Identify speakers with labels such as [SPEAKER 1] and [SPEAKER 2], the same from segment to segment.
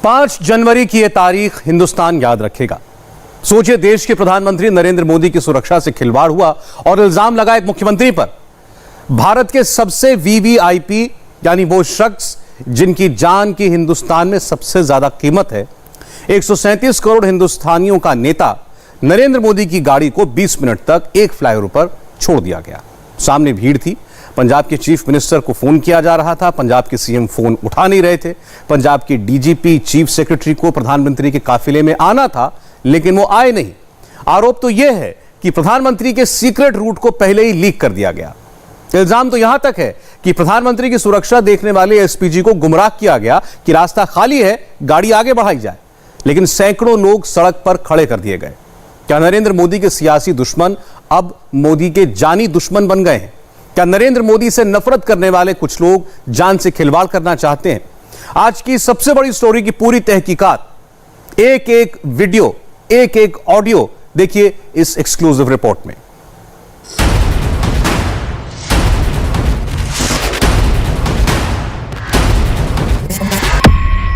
[SPEAKER 1] 5 जनवरी की यह तारीख हिंदुस्तान याद रखेगा। सोचिए, देश के प्रधानमंत्री नरेंद्र मोदी की सुरक्षा से खिलवाड़ हुआ और इल्जाम लगा एक मुख्यमंत्री पर। भारत के सबसे वीवीआईपी यानी वो शख्स जिनकी जान की हिंदुस्तान में सबसे ज्यादा कीमत है, 137 करोड़ हिंदुस्तानियों का नेता नरेंद्र मोदी की गाड़ी को 20 मिनट तक एक फ्लाईओवर पर छोड़ दिया गया। सामने भीड़ थी, पंजाब के चीफ मिनिस्टर को फोन किया जा रहा था, पंजाब के सीएम फोन उठा नहीं रहे थे, पंजाब की डीजीपी चीफ सेक्रेटरी को प्रधानमंत्री के काफिले में आना था लेकिन वो आए नहीं। आरोप तो यह है कि प्रधानमंत्री के सीक्रेट रूट को पहले ही लीक कर दिया गया। इल्जाम तो यहां तक है कि प्रधानमंत्री की सुरक्षा देखने वाले एसपीजी को गुमराह किया गया कि रास्ता खाली है, गाड़ी आगे बढ़ाई जाए, लेकिन सैकड़ों लोग सड़क पर खड़े कर दिए गए। क्या नरेंद्र मोदी के सियासी दुश्मन अब मोदी के जानी दुश्मन बन गए हैं? क्या नरेंद्र मोदी से नफरत करने वाले कुछ लोग जान से खिलवाड़ करना चाहते हैं? आज की सबसे बड़ी स्टोरी की पूरी तहकीकात, एक एक वीडियो, एक एक ऑडियो देखिए इस एक्सक्लूसिव रिपोर्ट में।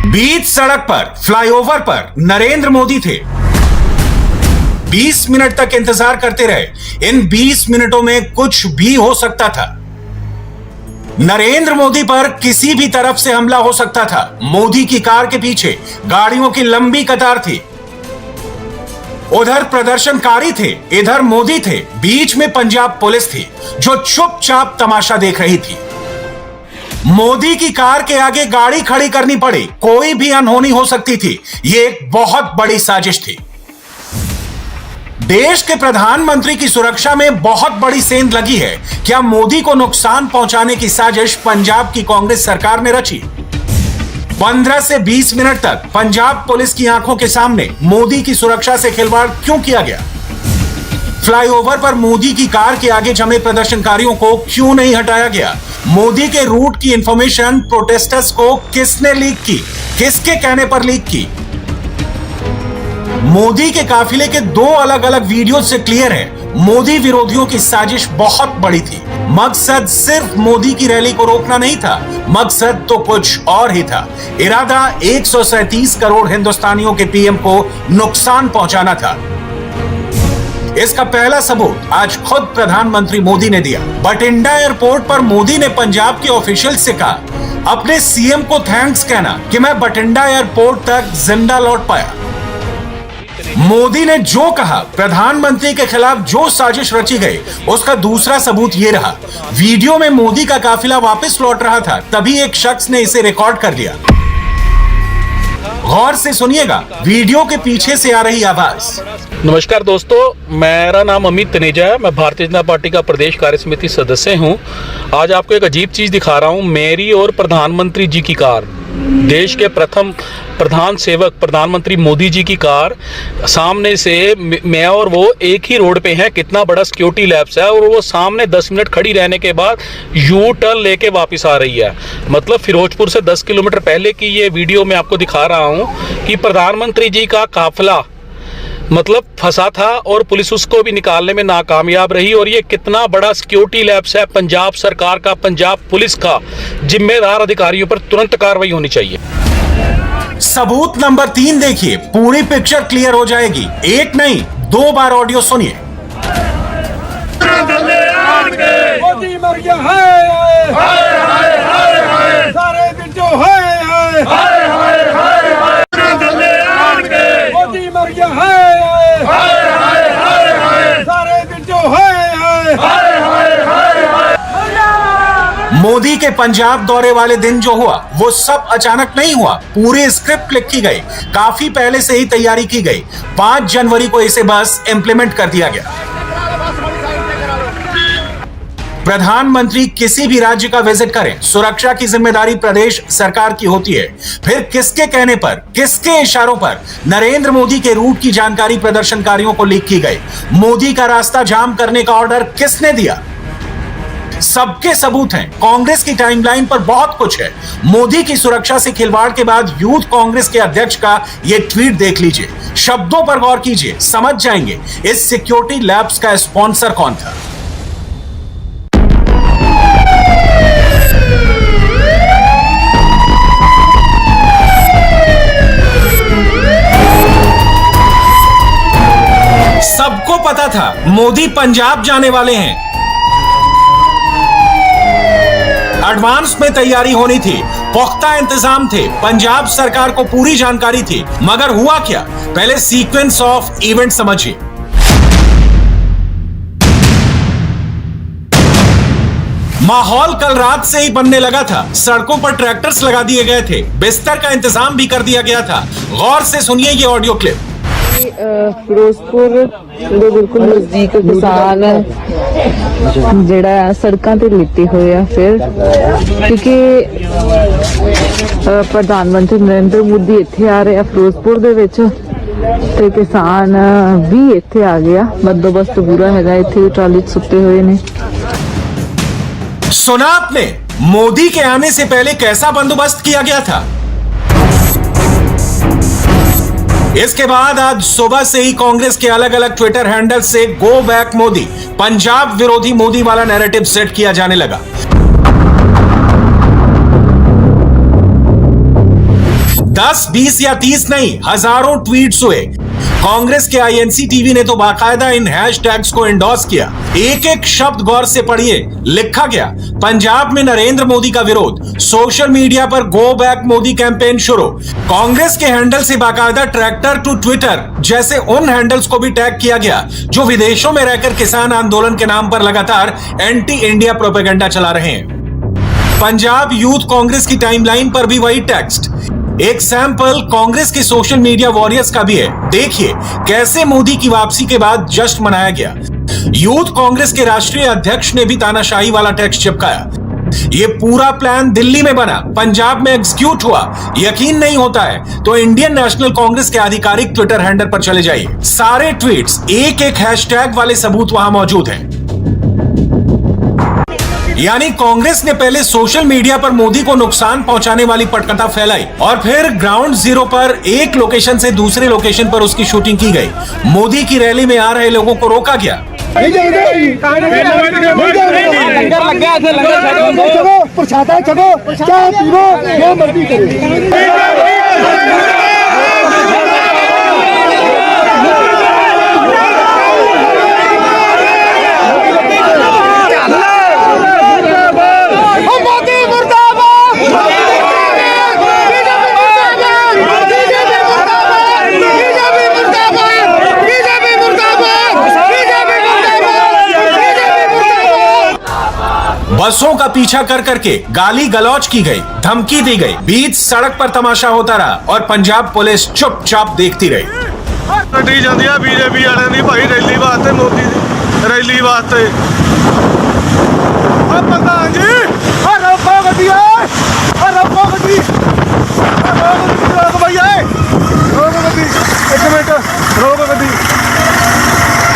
[SPEAKER 2] बीच सड़क पर फ्लाईओवर पर नरेंद्र मोदी थे। 20 मिनट तक इंतजार करते रहे। इन 20 मिनटों में कुछ भी हो सकता था। नरेंद्र मोदी पर किसी भी तरफ से हमला हो सकता था। मोदी की कार के पीछे गाड़ियों की लंबी कतार थी। उधर प्रदर्शनकारी थे, इधर मोदी थे, बीच में पंजाब पुलिस थी जो चुपचाप तमाशा देख रही थी। मोदी की कार के आगे गाड़ी खड़ी करनी पड़ी, कोई भी अनहोनी हो सकती थी। यह एक बहुत बड़ी साजिश थी। देश के प्रधानमंत्री की सुरक्षा में बहुत बड़ी सेंध लगी है। क्या मोदी को नुकसान पहुंचाने की साजिश पंजाब की कांग्रेस सरकार ने रची? 15 से 20 मिनट तक पंजाब पुलिस की आंखों के सामने मोदी की सुरक्षा से खिलवाड़ क्यों किया गया? फ्लाईओवर पर मोदी की कार के आगे जमे प्रदर्शनकारियों को क्यों नहीं हटाया गया? मोदी के रूट की इंफॉर्मेशन प्रोटेस्टर्स को किसने लीक की? किसके कहने पर लीक की? मोदी के काफिले के 2 अलग अलग वीडियो से क्लियर है, मोदी विरोधियों की साजिश बहुत बड़ी थी। मकसद सिर्फ मोदी की रैली को रोकना नहीं था, मकसद तो कुछ और ही था। इरादा 137 करोड़ हिंदुस्तानियों के पीएम को नुकसान पहुंचाना था। इसका पहला सबूत आज खुद प्रधानमंत्री मोदी ने दिया। बठिंडा एयरपोर्ट पर मोदी ने पंजाब के ऑफिशियल से कहा, अपने सीएम को थैंक्स कहना कि मैं बठिंडा एयरपोर्ट तक जिंदा लौट पाया। मोदी ने जो कहा, प्रधानमंत्री के खिलाफ जो साजिश रची गई, उसका दूसरा सबूत यह रहा। वीडियो में मोदी का काफिला वापस लौट रहा था, तभी एक शख्स ने इसे रिकॉर्ड कर लिया। गौर से सुनिएगा वीडियो के पीछे से आ रही आवाज।
[SPEAKER 3] नमस्कार दोस्तों, मेरा नाम अमित तनेजा है। मैं भारतीय जनता पार्टी का प्रदेश कार्य समिति सदस्य हूं। आज आपको एक अजीब चीज दिखा रहा हूं। मेरी और प्रधानमंत्री जी की कार, देश के प्रथम प्रधान सेवक प्रधानमंटरी मोदी जी की कार, सामने से मैं और वो एक ही रोड पे हैं। कितना बड़ा सिक्योरिटी लैब्स है, और वो सामने 10 मिनट खड़ी रहने के बाद यू टर्न लेके वापस आ रही है। मतलब फिरोजपुर से 10 किलोमीटर पहले की ये वीडियो मैं आपको दिखा रहा हूँ कि प्रधानमंत्री जी का काफिला मतलब फंसा था और पुलिस उसको भी निकालने में नाकामयाब रही। और ये कितना बड़ा सिक्योरिटी लैब्स है पंजाब सरकार का, पंजाब पुलिस का। जिम्मेदार अधिकारियों पर तुरंत कार्रवाई होनी चाहिए।
[SPEAKER 2] सबूत नंबर 3 देखिए, पूरी पिक्चर क्लियर हो जाएगी। एक नहीं, 2 बार ऑडियो सुनिए।
[SPEAKER 4] मोदी मर गया है, सारे दिन जो है, मोदी मर गया है, सारे दिन जो है।
[SPEAKER 2] मोदी के पंजाब दौरे वाले दिन जो हुआ, वो सब अचानक नहीं हुआ। पूरी स्क्रिप्ट लिखी गई, काफी पहले से ही तैयारी की गई। 5 जनवरी को इसे बस इंप्लीमेंट कर दिया गया। प्रधानमंत्री किसी भी राज्य का विजिट करें, सुरक्षा की जिम्मेदारी प्रदेश सरकार की होती है। फिर किसके कहने पर, किसके इशारों पर नरेंद्र मोदी के रूट की जानकारी प्रदर्शनकारियों को लीक की गई? मोदी का रास्ता जाम करने का ऑर्डर किसने दिया? सबके सबूत हैं। कांग्रेस की टाइमलाइन पर बहुत कुछ है। मोदी की सुरक्षा से खिलवाड़ के बाद यूथ कांग्रेस के अध्यक्ष का यह ट्वीट देख लीजिए। शब्दों पर गौर कीजिए, समझ जाएंगे इस सिक्योरिटी लैब्स का स्पॉन्सर कौन था। पता था मोदी पंजाब जाने वाले हैं। एडवांस में तैयारी होनी थी, पुख्ता इंतजाम थे, पंजाब सरकार को पूरी जानकारी थी। मगर हुआ क्या, पहले सीक्वेंस ऑफ इवेंट समझिए। माहौल कल रात से ही बनने लगा था। सड़कों पर ट्रैक्टर्स लगा दिए गए थे, बिस्तर का इंतजाम भी कर दिया गया था। गौर से सुनिए ये ऑडियो क्लिप।
[SPEAKER 5] ਫਿਰੋਜ਼ਪੁਰ ਦੇ ਬਿਲਕੁਲ ਨਜ਼ਦੀਕ ਕਿਸਾਨ ਜਿਹੜਾ ਸੜਕਾਂ ਤੇ ਲਿੱਤੇ ਹੋਏ ਆ ਫਿਰ ਕਿਉਂਕਿ ਪ੍ਰਧਾਨ ਮੰਤਰੀ ਨਰਿੰਦਰ ਮੋਦੀ ਇੱਥੇ ਆ ਰਹੇ ਆ ਫਿਰੋਜ਼ਪੁਰ ਦੇ ਵਿੱਚ ਤੇ ਕਿਸਾਨ ਵੀ ਇੱਥੇ ਆ ਗਿਆ। ਬੰਦੋਬਸਤ ਪੂਰਾ ਹੈਗਾ, ਇੱਥੇ ਟਰਾਲੀ 'ਚ ਸੁੱਤੇ ਹੋਏ ਨੇ।
[SPEAKER 2] सुना आपने, मोदी के आने से पहले कैसा बंदोबस्त किया गया था। इसके बाद आज सुबह से ही कांग्रेस के अलग अलग ट्विटर हैंडल से गो बैक मोदी, पंजाब विरोधी मोदी वाला नैरेटिव सेट किया जाने लगा। 10, 20 या 30 नहीं, हजारों ट्वीट्स हुए। कांग्रेस के आईएनसी टीवी ने तो बाकायदा इन हैशटैग्स को एंडोर्स किया। एक एक शब्द गौर से पढ़िए। लिखा गया, पंजाब में नरेंद्र मोदी का विरोध, सोशल मीडिया पर गो बैक मोदी कैंपेन शुरू। कांग्रेस के हैंडल से बाकायदा ट्रैक्टर टू ट्विटर जैसे उन हैंडल्स को भी टैग किया गया जो विदेशों में रहकर किसान आंदोलन के नाम पर लगातार एंटी इंडिया प्रोपेगेंडा चला रहे हैं। पंजाब यूथ कांग्रेस की टाइमलाइन पर भी वही टेक्स्ट। एक सैंपल कांग्रेस के सोशल मीडिया वॉरियर्स का भी है। देखिए कैसे मोदी की वापसी के बाद जश्न मनाया गया। यूथ कांग्रेस के राष्ट्रीय अध्यक्ष ने भी तानाशाही वाला टेक्स्ट चिपकाया। ये पूरा प्लान दिल्ली में बना, पंजाब में एग्जीक्यूट हुआ। यकीन नहीं होता है तो इंडियन नेशनल कांग्रेस के आधिकारिक ट्विटर हैंडल पर चले जाइए। सारे ट्वीट्स, एक एक हैशटैग वाले सबूत वहां मौजूद हैं। यानी कांग्रेस ने पहले सोशल मीडिया पर मोदी को नुकसान पहुंचाने वाली पटकथा फैलाई और फिर ग्राउंड जीरो पर एक लोकेशन से दूसरे लोकेशन पर उसकी शूटिंग की गई। मोदी की रैली में आ रहे लोगों को रोका गया।
[SPEAKER 4] प्रसादा चलो, चाय पीरो, जो मर्जी करो।
[SPEAKER 2] बसों का पीछा कर करके गाली गलौज की गई, धमकी दी गई, बीच सड़क पर तमाशा होता रहा और पंजाब पुलिस चुपचाप देखती रही।
[SPEAKER 6] ਗੱਡੀ ਜਾਂਦੀ ਆ ਬੀਜੇਪੀ ਵਾਲਿਆਂ ਦੀ ਭਾਈ ਰੈਲੀ ਵਾਸਤੇ, ਮੋਦੀ ਦੀ ਰੈਲੀ ਵਾਸਤੇ। ਆ ਪ੍ਰਧਾਨ ਜੀ, ਆ ਰੋਕੋ ਗੱਡੀ, ਆ ਰੋਕੋ ਗੱਡੀ, ਰੋਕ ਭਈਆ, ਰੋਕ ਗੱਡੀ, ਇੱਕ ਮਿੰਟ ਰੋਕ ਗੱਡੀ,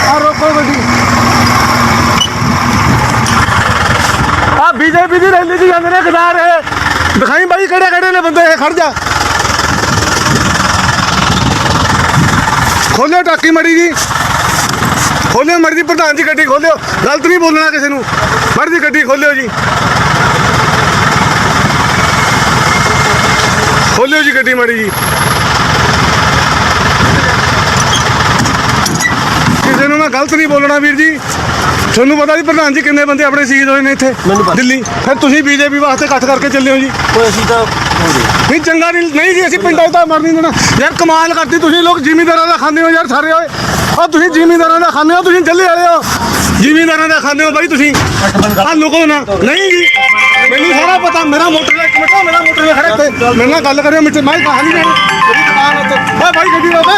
[SPEAKER 6] ਆ ਰੋਕੋ ਗੱਡੀ। ਆ ਬੀਜੇਪੀ ਦੀ ਰੈਲੀ 'ਚ ਜਾਂਦੇ ਨੇ ਕਿਸਾਨ, ਇਹ ਦਿਖਾਈ ਬਾਈ ਕਿਹੜੇ ਕਿਹੜੇ ਨੇ ਬੰਦੇ, ਇਹ ਖੜ ਜਾ। खोलो टाकी मड़ी जी, खोलो मड़ी जी, प्रधान जी गड्डी खोलो, गलत नहीं बोलना किसी नूं, मड़ी जी गड्डी खोलो जी, खोलो जी गड्डी मड़ी जी। किसी नूं मैं गलत नहीं बोलना वीर जी। ਤੁਹਾਨੂੰ ਪਤਾ ਜੀ ਪ੍ਰਧਾਨ ਜੀ ਕਿੰਨੇ ਬੰਦੇ ਆਪਣੇ ਸ਼ਹੀਦ ਹੋਏ ਨੇ ਇੱਥੇ ਦਿੱਲੀ, ਫਿਰ ਤੁਸੀਂ ਬੀਜੇਪੀ ਵਾਸਤੇ ਇਕੱਠ ਕਰਕੇ ਚੱਲੇ ਹੋ ਜੀ। ਅਸੀਂ ਤਾਂ ਨਹੀਂ ਚੰਗਾ ਨਹੀਂ ਜੀ, ਅਸੀਂ ਪਿੰਡਾਂ 'ਚ ਤਾਂ ਮਰ ਨਹੀਂ ਦੇਣਾ ਯਾਰ। ਕਮਾਲ ਕਰਦੀ ਤੁਸੀਂ ਲੋਕ, ਜ਼ਿਮੀਂਦਾਰਾਂ ਦਾ ਖਾਂਦੇ ਹੋ ਯਾਰ ਸਾਰੇ ਓਏ। ਆ ਤੁਸੀਂ ਜ਼ਿਮੀਂਦਾਰਾਂ ਦਾ ਖਾਂਦੇ ਹੋ, ਤੁਸੀਂ ਜੱਲੇ ਵਾਲੇ ਹੋ, ਜ਼ਿਮੀਂਦਾਰਾਂ ਦਾ ਖਾਂਦੇ ਹੋ ਬਾਈ ਤੁਸੀਂ। ਆ ਲੁਕੋ ਨਾ, ਨਹੀਂ ਜੀ ਮੈਨੂੰ ਸਾਰਾ ਪਤਾ। ਮੇਰਾ ਮੋਟਰ ਦਾ ਇੱਕ ਮਿੰਟ, ਮੇਰਾ ਮੋਟਰ ਦਾ ਖੜਾ ਤੇ ਮੇਰੇ ਨਾਲ ਗੱਲ ਕਰਿਓ ਮਿੱਟੇ, ਮੈਂ ਕਹਾਣੀ ਨਹੀਂ ਮੇਰੀ ਦੁਕਾਨ ਉੱਤੇ। ਓਏ ਬਾਈ ਗੱਡੀ ਰੋਕ,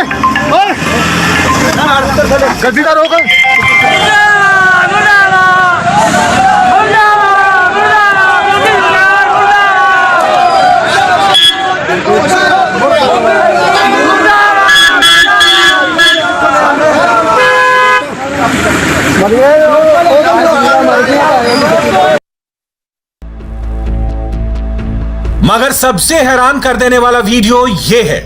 [SPEAKER 6] ਓਏ ਗੱਡੀ ਦਾ ਰੋਕ।
[SPEAKER 2] मगर सबसे हैरान कर देने वाला वीडियो यह है।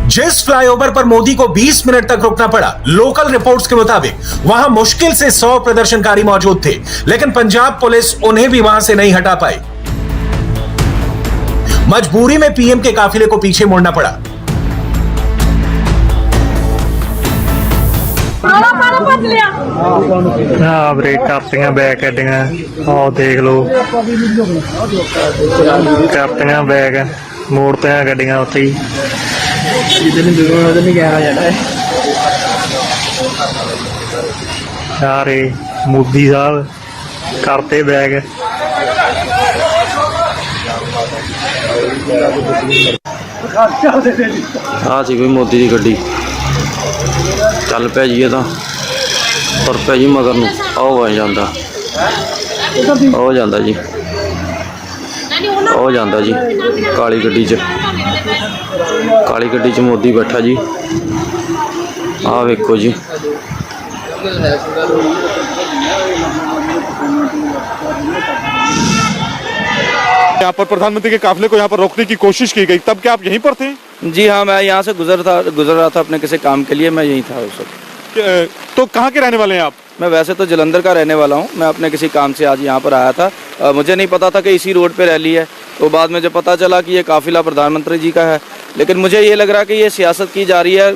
[SPEAKER 2] जिस फ्लाईओवर पर मोदी को 20 मिनट तक रुकना पड़ा, लोकल रिपोर्ट्स के मुताबिक वहां मुश्किल से 100 प्रदर्शनकारी मौजूद थे, लेकिन पंजाब पुलिस उन्हें भी वहां से नहीं हटा पाई। मजबूरी में पीएम के काफिले को पीछे मोड़ना पड़ा।
[SPEAKER 7] ਆ ਬ੍ਰੇਕ ਕਰਤੀਆਂ ਬੈਕ ਗੱਡੀਆਂ ਆਹ ਦੇਖ ਲਓ ਕਰਤੀਆਂ ਬੈਕ ਮੋੜਤੀਆਂ ਗੱਡੀਆਂ ਉੱਥੇ ਹੀ ਸਾਰੇ ਮੋਦੀ ਸਾਹਿਬ ਕਰਤੇ ਬੈਗ
[SPEAKER 8] ਆ ਸੀ ਕੋਈ ਮੋਦੀ ਦੀ ਗੱਡੀ ਚੱਲ ਪਿਆ ਜੀ ਇਹ ਤਾਂ ਤੁਰ ਪਿਆ ਜੀ ਮਗਰ ਨੂੰ ਆਹ ਜਾਂਦਾ ਉਹ ਜਾਂਦਾ ਜੀ ਉਹ ਜਾਂਦਾ ਜੀ ਕਾਲੀ ਗੱਡੀ 'ਚ ਮੋਦੀ ਬੈਠਾ ਜੀ ਆਹ ਵੇਖੋ ਜੀ
[SPEAKER 6] यहाँ पर प्रधानमंत्री के काफिले को यहाँ पर रोकने की कोशिश की गई, तब क्या आप यहीं पर थे?
[SPEAKER 8] जी हाँ, मैं यहाँ से गुजर रहा था अपने किसी काम के लिए, मैं यहीं था उस वक्त।
[SPEAKER 6] तो कहाँ के रहने वाले हैं आप?
[SPEAKER 8] मैं वैसे तो जलंधर का रहने वाला हूँ, मैं अपने किसी काम से आज यहाँ पर आया था। मुझे नहीं पता था कि इसी रोड पे रैली है, तो बाद में जब पता चला कि ये काफिला प्रधानमंत्री जी का है, लेकिन मुझे ये लग रहा कि ये सियासत की जा रही है।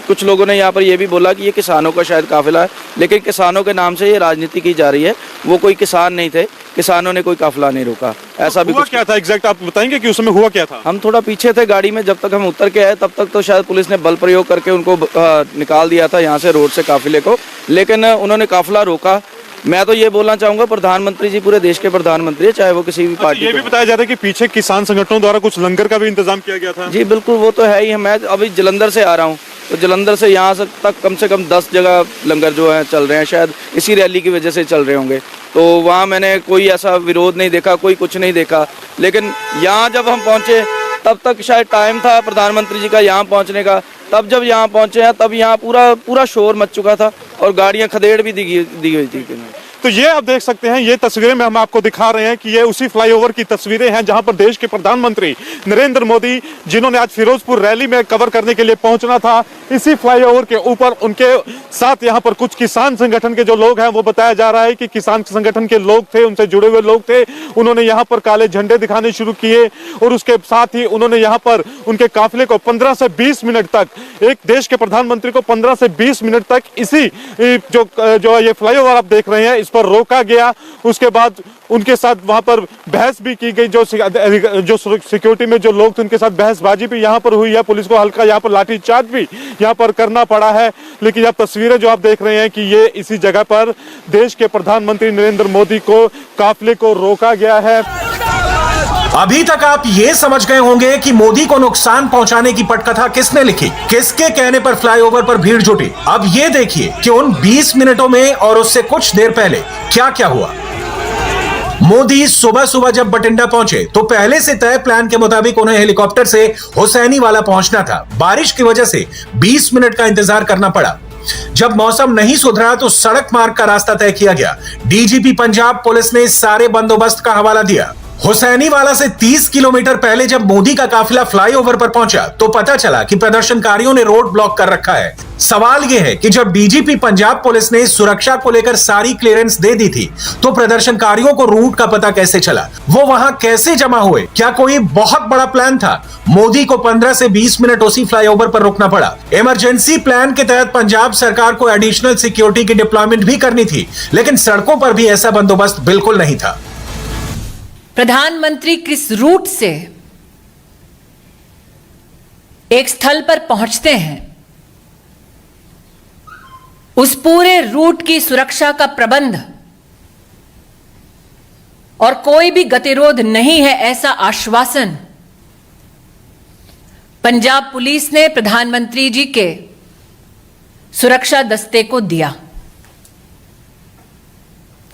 [SPEAKER 8] कुछ लोगों ने यहाँ पर ये भी बोला कि ये किसानों का शायद काफिला है, लेकिन किसानों के नाम से ये राजनीति की जा रही है। वो कोई किसान नहीं थे, किसानों ने कोई काफिला नहीं रोका। ऐसा भी
[SPEAKER 6] हुआ क्या था एग्जैक्ट, आप बताएंगे कि उस समय हुआ क्या था?
[SPEAKER 8] हम थोड़ा पीछे थे गाड़ी में, जब तक हम उतर के आए तब तक तो शायद पुलिस ने बल प्रयोग करके उनको निकाल दिया था यहाँ से रोड से काफिले को, लेकिन उन्होंने काफिला रोका। मैं तो ये बोलना चाहूंगा, प्रधानमंत्री जी पूरे देश के प्रधानमंत्री है, चाहे वो किसी भी पार्टी।
[SPEAKER 6] ये भी बताया जाता है कि पीछे किसान संगठनों द्वारा कुछ लंगर का भी इंतजाम किया गया था।
[SPEAKER 8] जी बिल्कुल, वो तो है ही। मैं अभी जलंधर से आ रहा हूँ, तो जलंधर से यहाँ तक कम से कम 10 जगह लंगर जो है चल रहे हैं, शायद इसी रैली की वजह से चल रहे होंगे। तो वहाँ मैंने कोई ऐसा विरोध नहीं देखा, कोई कुछ नहीं देखा। लेकिन यहाँ जब हम पहुँचे तब तक शायद टाइम था प्रधानमंत्री जी का यहाँ पहुँचने का। तब जब यहाँ पहुँचे हैं तब यहाँ पूरा शोर मच चुका था और गाड़ियाँ खदेड़ भी दी गई थी।
[SPEAKER 6] तो ये आप देख सकते हैं, ये तस्वीरें में हम आपको दिखा रहे हैं कि ये उसी फ्लाईओवर की तस्वीरें हैं जहां पर देश के प्रधानमंत्री नरेंद्र मोदी, जिन्होंने आज फिरोजपुर रैली में कवर करने के लिए पहुंचना था, इसी फ्लाईओवर के ऊपर उनके साथ यहां पर कुछ किसान संगठन के जो लोग हैं, वो बताया जा रहा है कि किसान संगठन के लोग थे, उनसे जुड़े हुए लोग थे। उन्होंने यहाँ पर काले झंडे दिखाने शुरू किए और उसके साथ ही उन्होंने यहाँ पर उनके काफिले को 15 से 20 मिनट तक, एक देश के प्रधानमंत्री को 15 से 20 मिनट तक इसी जो ये फ्लाईओवर आप देख रहे हैं इस पर रोका गया। उसके बाद उनके साथ वहां पर बहस भी की गई। जो सिक्योरिटी में जो लोग थे उनके साथ बहसबाजी भी यहां पर हुई है। पुलिस को हल्का यहां पर लाठीचार्ज भी यहां पर करना पड़ा है। लेकिन अब तस्वीरें जो आप देख रहे हैं कि ये इसी जगह पर देश के प्रधानमंत्री नरेंद्र मोदी को काफिले को रोका गया है।
[SPEAKER 2] अभी तक आप ये समझ गए होंगे कि मोदी को नुकसान पहुंचाने की पटकथा किसने लिखी, किसके कहने पर फ्लाईओवर पर भीड़ जुटी। अब ये देखिए कि उन 20 मिनटों में और उससे कुछ देर पहले क्या क्या हुआ। मोदी सुबह जब बठिंडा पहुंचे तो पहले से तय प्लान के मुताबिक उन्हें हेलीकॉप्टर से हुसैनी वाला पहुंचना था। बारिश की वजह से 20 मिनट का इंतजार करना पड़ा। जब मौसम नहीं सुधरा तो सड़क मार्ग का रास्ता तय किया गया। डीजीपी पंजाब पुलिस ने सारे बंदोबस्त का हवाला दिया। हुसैनी वाला से 30 किलोमीटर पहले जब मोदी का काफिला फ्लाईओवर पर पहुंचा तो पता चला कि प्रदर्शनकारियों ने रोड ब्लॉक कर रखा है। सवाल यह है कि जब डीजीपी पंजाब पुलिस ने सुरक्षा को लेकर सारी क्लियरेंस दे दी थी तो प्रदर्शनकारियों को रूट का पता कैसे चला, वो वहां कैसे जमा हुए? क्या कोई बहुत बड़ा प्लान था? मोदी को 15 से 20 मिनट उसी फ्लाईओवर पर रुकना पड़ा। इमरजेंसी प्लान के तहत पंजाब सरकार को एडिशनल सिक्योरिटी की डिप्लॉयमेंट भी करनी थी, लेकिन सड़कों पर भी ऐसा बंदोबस्त बिल्कुल नहीं था।
[SPEAKER 9] प्रधानमंत्री किस रूट से एक स्थल पर पहुंचते हैं, उस पूरे रूट की सुरक्षा का प्रबंध और कोई भी गतिरोध नहीं है, ऐसा आश्वासन पंजाब पुलिस ने प्रधानमंत्री जी के सुरक्षा दस्ते को दिया।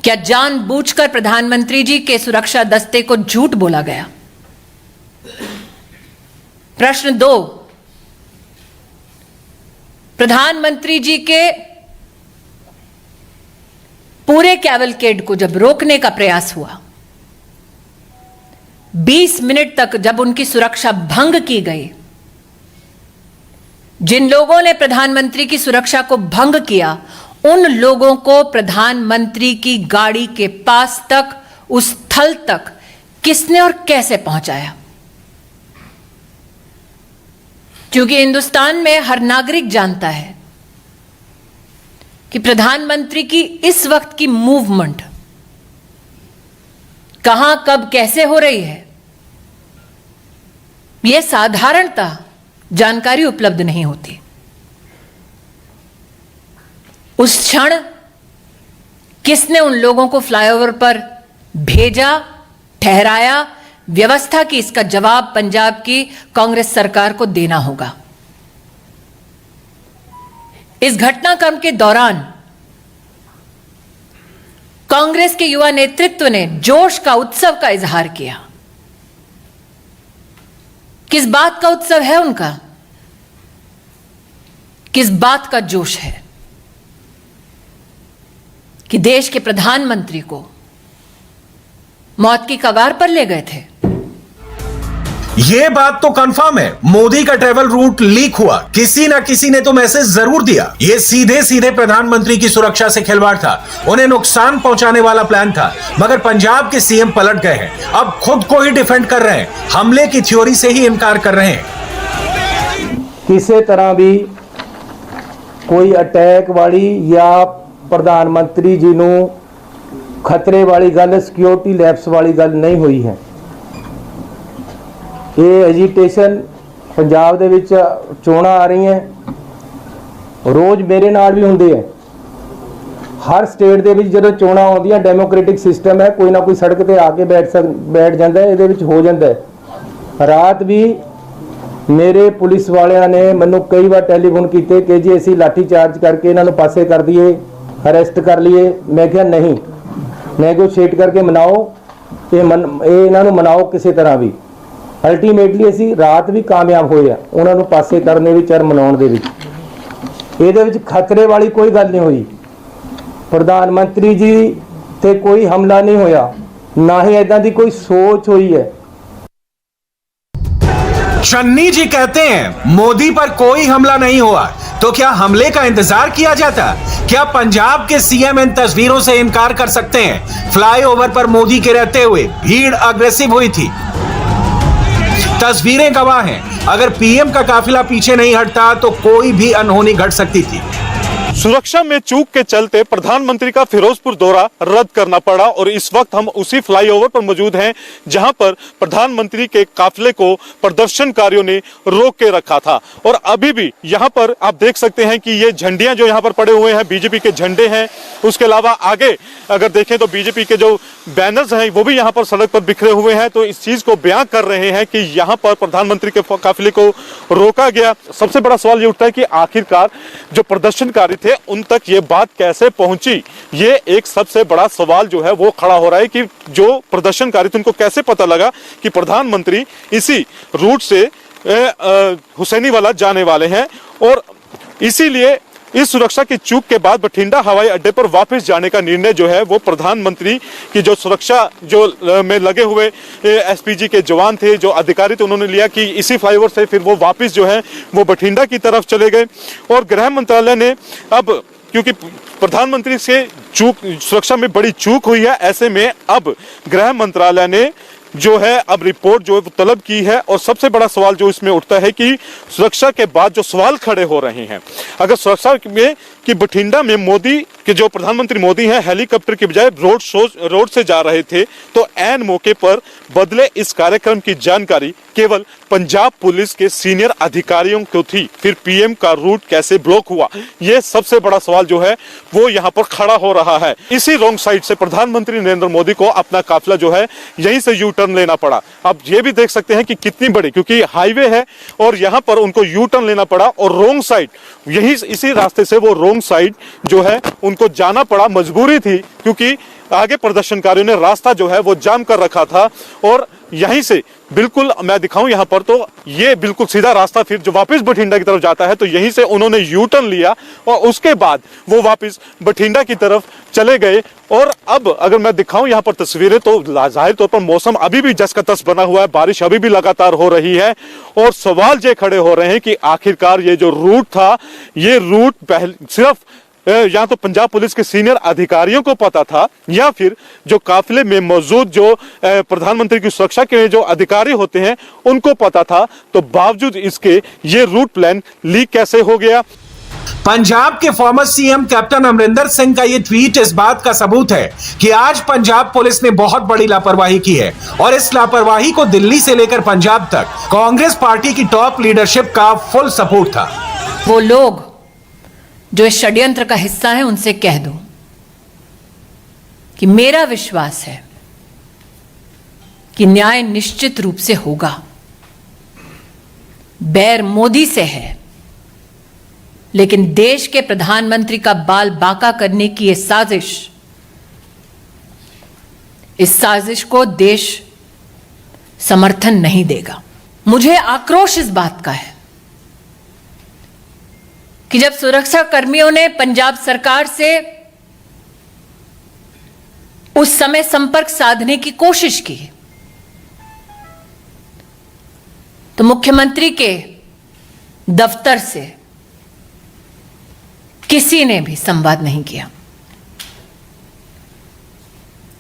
[SPEAKER 9] क्या जानबूझकर प्रधानमंत्री जी के सुरक्षा दस्ते को झूठ बोला गया? प्रश्न 2, प्रधानमंत्री जी के पूरे कैवलकेड को जब रोकने का प्रयास हुआ, 20 मिनट तक जब उनकी सुरक्षा भंग की गई, जिन लोगों ने प्रधानमंत्री की सुरक्षा को भंग किया उन लोगों को प्रधानमंत्री की गाड़ी के पास तक, उस स्थल तक किसने और कैसे पहुंचाया? क्योंकि हिंदुस्तान में हर नागरिक जानता है कि प्रधानमंत्री की इस वक्त की मूवमेंट कहां, कब, कैसे हो रही है, यह साधारणतः जानकारी उपलब्ध नहीं होती। उस क्षण किसने उन लोगों को फ्लाईओवर पर भेजा, ठहराया, व्यवस्था की, इसका जवाब पंजाब की कांग्रेस सरकार को देना होगा। इस घटनाक्रम के दौरान कांग्रेस के युवा नेतृत्व ने जोश का, उत्सव का इजहार किया। किस बात का उत्सव है उनका? किस बात का जोश है कि देश के प्रधानमंत्री को मौत की कगार पर ले गए थे।
[SPEAKER 2] ये बात तो कंफर्म है, मोदी का ट्रेवल रूट लीक हुआ। किसी ना किसी ने तो मैसेज जरूर दिया। ये सीधे सीधे प्रधानमंत्री की सुरक्षा से खिलवाड़ था, उन्हें नुकसान पहुंचाने वाला प्लान था। मगर पंजाब के सीएम पलट गए हैं, अब खुद को ही डिफेंड कर रहे हैं, हमले की थ्योरी से ही इनकार कर रहे हैं।
[SPEAKER 10] किसी तरह भी कोई अटैक वाली या प्रधानमंत्री जी ਨੂੰ खतरे वाली गल, सिक्योरिटी लैप्स वाली गल नहीं हुई है। ये एजिटेशन पंजाब दे विच चोणां आ रही हैं, रोज़ मेरे नाल भी हुंदे है। हर स्टेट दे विच जदों चोणां आउंदियां, डेमोक्रेटिक सिस्टम है, कोई ना कोई सड़क ते आके बैठ जांदा है, इहदे विच हो जांदा है। रात भी मेरे पुलिस वालियां ने मैनूं कई बार टैलीफोन कीते कि जी असीं लाठी चार्ज करके इन्हां नूं पासे कर दईए, अरेस्ट कर लिए। मैं कहा नहीं, नैगोशिएट करके मनाओ, ये इन्हां नूं मनाओ किसी तरह भी। अल्टीमेटली असीं रात भी कामयाब होए आ उन्हां नूं पासे करने विच और मनाउण दे विच। इहदे विच खतरे वाली कोई गल नहीं हुई। प्रधानमंत्री जी ते कोई हमला नहीं होया, ना ही इदां दी कोई सोच हुई है।
[SPEAKER 2] चन्नी जी कहते हैं मोदी पर कोई हमला नहीं हुआ, तो क्या हमले का इंतजार किया जाता? क्या पंजाब के सीएम इन तस्वीरों से इनकार कर सकते हैं? फ्लाईओवर पर मोदी के रहते हुए भीड़ अग्रेसिव हुई थी, तस्वीरें गवाह हैं। अगर पीएम का काफिला पीछे नहीं हटता तो कोई भी अनहोनी घट सकती थी।
[SPEAKER 11] सुरक्षा में चूक के चलते प्रधानमंत्री का फिरोजपुर दौरा रद्द करना पड़ा और इस वक्त हम उसी फ्लाईओवर पर मौजूद हैं जहां पर प्रधानमंत्री के काफिले को प्रदर्शनकारियों ने रोक के रखा था। और अभी भी यहां पर आप देख सकते हैं कि ये झंडियां जो यहां पर पड़े हुए हैं बीजेपी के झंडे हैं। उसके अलावा आगे अगर देखें तो बीजेपी के जो बैनर्स हैं वो भी यहां पर सड़क पर बिखरे हुए हैं। तो इस चीज को बयां कर रहे हैं कि यहां पर प्रधानमंत्री के काफिले को रोका गया। सबसे बड़ा सवाल ये उठता है कि आखिरकार जो प्रदर्शनकारी थे उन तक ये बात कैसे पहुंची। ये एक सबसे बड़ा सवाल जो है वो खड़ा हो रहा है कि जो प्रदर्शनकारी थे उनको कैसे पता लगा कि प्रधानमंत्री इसी रूट से हुसैनी वाला जाने वाले हैं। और इसीलिए इस सुरक्षा की चूक के बाद बठिंडा हवाई अड्डे पर वापस जाने का निर्णय जो है वो प्रधानमंत्री की जो सुरक्षा जो में लगे हुए एसपीजी के जवान थे, जो अधिकारी थे, उन्होंने लिया कि इसी फ्लाईओवर से फिर वो वापस जो है वो बठिंडा की तरफ चले गए। और गृह मंत्रालय ने अब क्योंकि प्रधानमंत्री से सुरक्षा में बड़ी चूक हुई है, ऐसे में अब गृह मंत्रालय ने जो है अब रिपोर्ट जो है तलब की है। और सबसे बड़ा सवाल जो इसमें उठता है कि सुरक्षा के बाद जो सवाल खड़े हो रहे हैं, अगर सुरक्षा में कि बठिंडा में मोदी के जो प्रधानमंत्री मोदी हैं हेलीकॉप्टर के बजाय रोड से जा रहे थे, तो ऐन मौके पर बदले इस कार्यक्रम की जानकारी केवल पंजाब पुलिस के सीनियर अधिकारियों को थी। फिर पीएम का रूट कैसे ब्लॉक हुआ, यह सबसे बड़ा सवाल जो है वो यहाँ पर खड़ा हो रहा है। इसी रॉन्ग साइड से प्रधानमंत्री नरेंद्र मोदी को अपना काफिला जो है यहीं से यू टर्न लेना पड़ा। अब ये भी देख सकते हैं कि कितनी बड़ी, क्योंकि हाईवे है और यहाँ पर उनको यू टर्न लेना पड़ा और रॉन्ग साइड यही इसी रास्ते से वो रॉन्ग साइड जो है उनको जाना पड़ा। मजबूरी थी क्योंकि आगे प्रदर्शनकारियों ने रास्ता जो है वो जाम कर रखा था। और यहीं से बिल्कुल मैं दिखाऊं यहाँ पर, तो ये बिल्कुल सीधा रास्ता फिर जो वापस बठिंडा की तरफ जाता है, तो यहीं से उन्होंने यू टर्न लिया और उसके बाद वो वापस बठिंडा की तरफ चले गए। और अब अगर मैं दिखाऊं यहाँ पर तस्वीरें, तो जाहिर तौर पर मौसम अभी भी जस का तस बना हुआ है, बारिश अभी भी लगातार हो रही है। और सवाल ये खड़े हो रहे हैं कि आखिरकार ये जो रूट था, ये रूट सिर्फ या तो पंजाब पुलिस के सीनियर अधिकारियों को पता था या फिर जो काफिले में मौजूद जो प्रधानमंत्री की सुरक्षा के जो अधिकारी होते हैं उनको पता था। तो बावजूद इसके ये रूट प्लान लीक कैसे हो गया।
[SPEAKER 2] पंजाब के farmer CM captain Amarinder Singh का ये ट्वीट इस बात का सबूत है कि आज पंजाब पुलिस ने बहुत बड़ी लापरवाही की है और इस लापरवाही को दिल्ली से लेकर पंजाब तक कांग्रेस पार्टी की टॉप लीडरशिप का फुल सपोर्ट था।
[SPEAKER 9] वो लोग जो इस षड्यंत्र का हिस्सा है उनसे कह दो कि मेरा विश्वास है कि न्याय निश्चित रूप से होगा। बैर मोदी से है, लेकिन देश के प्रधानमंत्री का बाल बांका करने की इस साजिश को देश समर्थन नहीं देगा। मुझे आक्रोश इस बात का है कि जब सुरक्षा कर्मियों ने पंजाब सरकार से उस समय संपर्क साधने की कोशिश की तो मुख्यमंत्री के दफ्तर से किसी ने भी संवाद नहीं किया।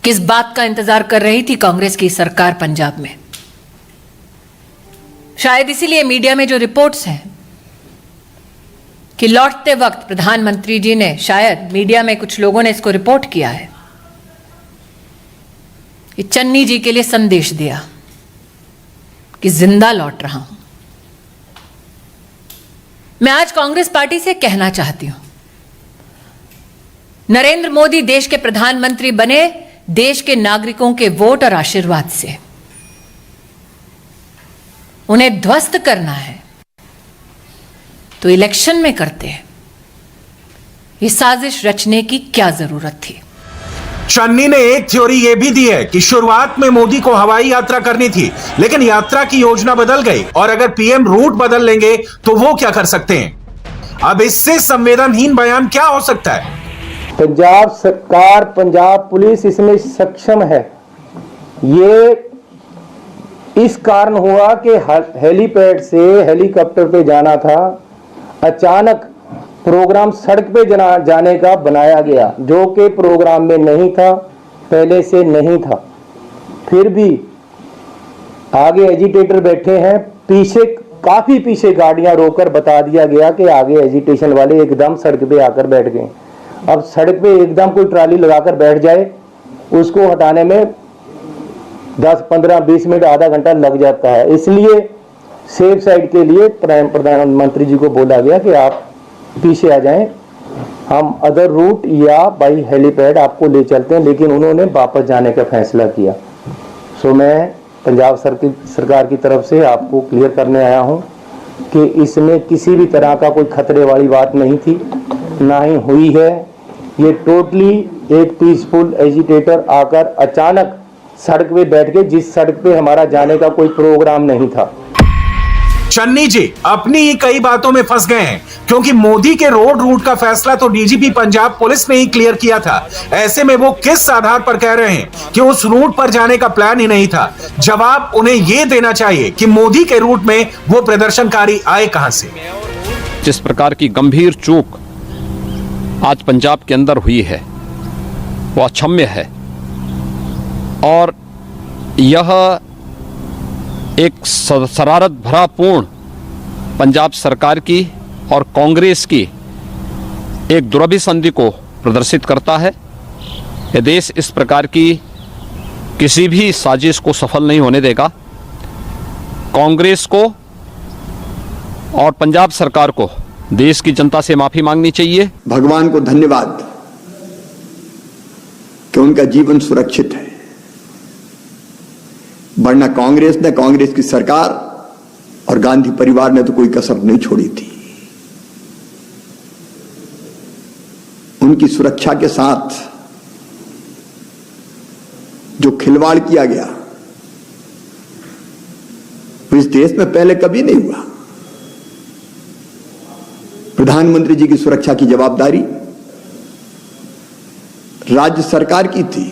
[SPEAKER 9] किस बात का इंतजार कर रही थी कांग्रेस की सरकार पंजाब में? शायद इसीलिए मीडिया में जो रिपोर्ट्स हैं कि लौटते वक्त प्रधानमंत्री जी ने, शायद मीडिया में कुछ लोगों ने इसको रिपोर्ट किया है कि चन्नी जी के लिए संदेश दिया कि जिंदा लौट रहा हूं। मैं आज कांग्रेस पार्टी से कहना चाहती हूं, नरेंद्र मोदी देश के प्रधानमंत्री बने देश के नागरिकों के वोट और आशीर्वाद से। उन्हें ध्वस्त करना है तो इलेक्शन में करते हैं। ये साजिश रचने की क्या जरूरत थी?
[SPEAKER 2] चन्नी ने एक थ्योरी यह भी दी है कि शुरुआत में मोदी को हवाई यात्रा करनी थी, लेकिन यात्रा की योजना बदल गई और अगर पीएम रूट बदल लेंगे तो वो क्या कर सकते हैं? अब इससे संवेदनहीन बयान क्या हो सकता है?
[SPEAKER 10] पंजाब सरकार, पंजाब पुलिस इसमें सक्षम है। ये इस कारण हुआ कि हेलीपैड से हेलीकॉप्टर पे जाना था, अचानक प्रोग्राम सड़क पे जाने का बनाया गया, जो कि प्रोग्राम में नहीं था, पहले से नहीं था। फिर भी आगे एजिटेटर बैठे हैं, पीछे काफी पीछे गाड़ियां रोकर बता दिया गया कि आगे एजिटेशन वाले एकदम सड़क पे आकर बैठ गए। अब सड़क पे एकदम कोई ट्राली लगाकर बैठ जाए, उसको हटाने में 10, 15, 20 मिनट, आधा घंटा लग जाता है। इसलिए सेफ साइड के लिए प्रधानमंत्री जी को बोला गया कि आप पीछे आ जाएं, हम अदर रूट या बाई हेलीपैड आपको ले चलते हैं, लेकिन उन्होंने वापस जाने का फैसला किया। सो मैं पंजाब सरकार की तरफ से आपको क्लियर करने आया हूं कि इसमें किसी भी तरह का कोई खतरे वाली बात नहीं थी, ना ही हुई है। ये टोटली एक पीसफुल एजिटेटर आकर अचानक सड़क पे बैठ के, जिस सड़क पे हमारा जाने का कोई प्रोग्राम नहीं था।
[SPEAKER 2] चन्नी जी अपनी ही कई बातों में फंस गए हैं, क्योंकि मोदी के रोड रूट का फैसला तो डीजीपी पंजाब पुलिस ने ही क्लियर किया था। ऐसे में वो किस आधार पर कह रहे हैं कि उस रूट पर जाने का प्लान ही नहीं था? जवाब उन्हें यह देना चाहिए कि मोदी के रूट में वो प्रदर्शनकारी आए कहां से।
[SPEAKER 12] जिस प्रकार की गंभीर चूक आज पंजाब के अंदर हुई है वो अक्षम्य है और यह एक शरारत भरा पूर्ण पंजाब सरकार की और कांग्रेस की एक दुरभिसंधि को प्रदर्शित करता है। यह देश इस प्रकार की किसी भी साजिश को सफल नहीं होने देगा। कांग्रेस को और पंजाब सरकार को देश की जनता से माफी मांगनी चाहिए।
[SPEAKER 13] भगवान को धन्यवाद कि उनका जीवन सुरक्षित है, वरना कांग्रेस की सरकार और गांधी परिवार ने तो कोई कसर नहीं छोड़ी थी। उनकी सुरक्षा के साथ जो खिलवाड़ किया गया वो इस देश में पहले कभी नहीं हुआ। प्रधानमंत्री जी की सुरक्षा की जवाबदारी राज्य सरकार की थी।